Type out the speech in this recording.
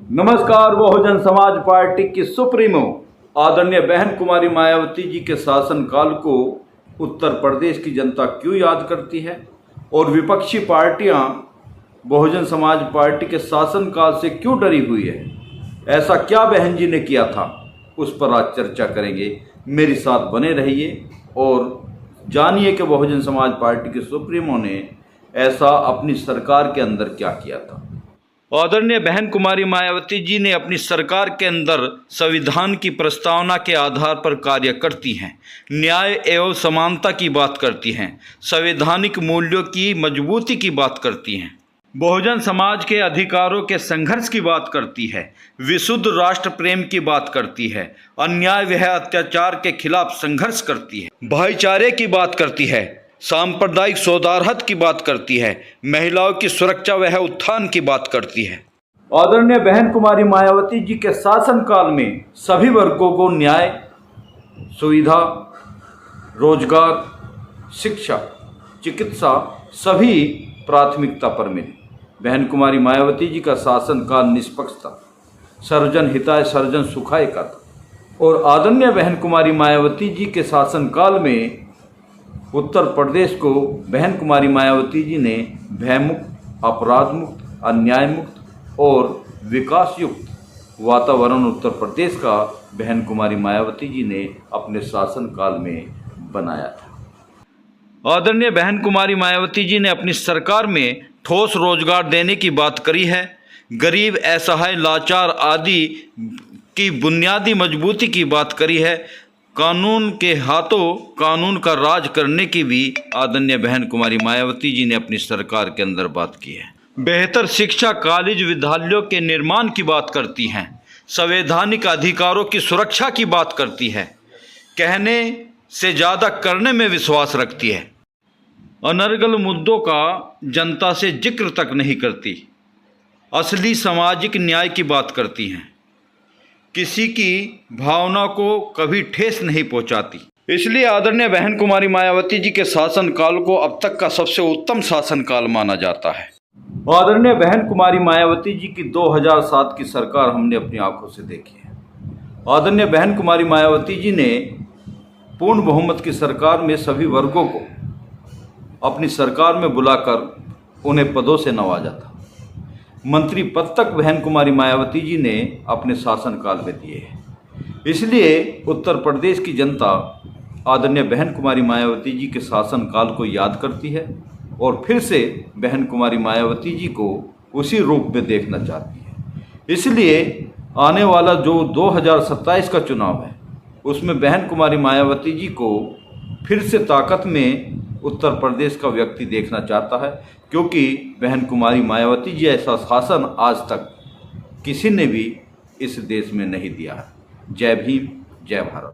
नमस्कार। बहुजन समाज पार्टी की सुप्रीमो आदरणीय बहन कुमारी मायावती जी के शासनकाल को उत्तर प्रदेश की जनता क्यों याद करती है और विपक्षी पार्टियां बहुजन समाज पार्टी के शासनकाल से क्यों डरी हुई है? ऐसा क्या बहन जी ने किया था, उस पर आज चर्चा करेंगे। मेरे साथ बने रहिए और जानिए कि बहुजन समाज पार्टी के सुप्रीमो ने ऐसा अपनी सरकार के अंदर क्या किया था। आदरणीय बहन कुमारी मायावती जी ने अपनी सरकार के अंदर संविधान की प्रस्तावना के आधार पर कार्य करती हैं, न्याय एवं समानता की बात करती हैं, संवैधानिक मूल्यों की मजबूती की बात करती हैं, बहुजन समाज के अधिकारों के संघर्ष की बात करती है, विशुद्ध राष्ट्र प्रेम की बात करती है, अन्याय व अत्याचार के खिलाफ संघर्ष करती है, भाईचारे की बात करती है, सांप्रदायिक सौहार्द की बात करती है, महिलाओं की सुरक्षा व उत्थान की बात करती है। आदरणीय बहन कुमारी मायावती जी के शासनकाल में सभी वर्गों को न्याय, सुविधा, रोजगार, शिक्षा, चिकित्सा सभी प्राथमिकता पर मिली। बहन कुमारी मायावती जी का शासनकाल निष्पक्ष था, सर्वजन हिताय सर्वजन सुखाय का था और आदरणीय बहन कुमारी मायावती जी के शासनकाल में उत्तर प्रदेश को बहन कुमारी मायावती जी ने भयमुक्त, अपराध मुक्त, अन्याय मुक्त और विकास युक्त वातावरण उत्तर प्रदेश का बहन कुमारी मायावती जी ने अपने शासनकाल में बनाया था। आदरणीय बहन कुमारी मायावती जी ने अपनी सरकार में ठोस रोजगार देने की बात करी है, गरीब, असहाय, लाचार आदि की बुनियादी मजबूती की बात करी है, कानून के हाथों कानून का राज करने की भी आदरणीय बहन कुमारी मायावती जी ने अपनी सरकार के अंदर बात की है। बेहतर शिक्षा, कॉलेज, विद्यालयों के निर्माण की बात करती हैं, संवैधानिक अधिकारों की सुरक्षा की बात करती है, कहने से ज़्यादा करने में विश्वास रखती है, अनर्गल मुद्दों का जनता से जिक्र तक नहीं करती, असली सामाजिक न्याय की बात करती हैं, किसी की भावना को कभी ठेस नहीं पहुंचाती। इसलिए आदरणीय बहन कुमारी मायावती जी के शासनकाल को अब तक का सबसे उत्तम शासनकाल माना जाता है। आदरणीय बहन कुमारी मायावती जी की 2007 की सरकार हमने अपनी आंखों से देखी है। आदरणीय बहन कुमारी मायावती जी ने पूर्ण बहुमत की सरकार में सभी वर्गों को अपनी सरकार में बुलाकर उन्हें पदों से नवाजा था। मंत्री पद तक बहन कुमारी मायावती जी ने अपने शासनकाल में दिए हैं। इसलिए उत्तर प्रदेश की जनता आदरणीय बहन कुमारी मायावती जी के शासनकाल को याद करती है और फिर से बहन कुमारी मायावती जी को उसी रूप में देखना चाहती है। इसलिए आने वाला जो 2027 का चुनाव है उसमें बहन कुमारी मायावती जी को फिर से ताकत में उत्तर प्रदेश का व्यक्ति देखना चाहता है, क्योंकि बहन कुमारी मायावती जी ऐसा शासन आज तक किसी ने भी इस देश में नहीं दिया है। जय भीम, जय भारत।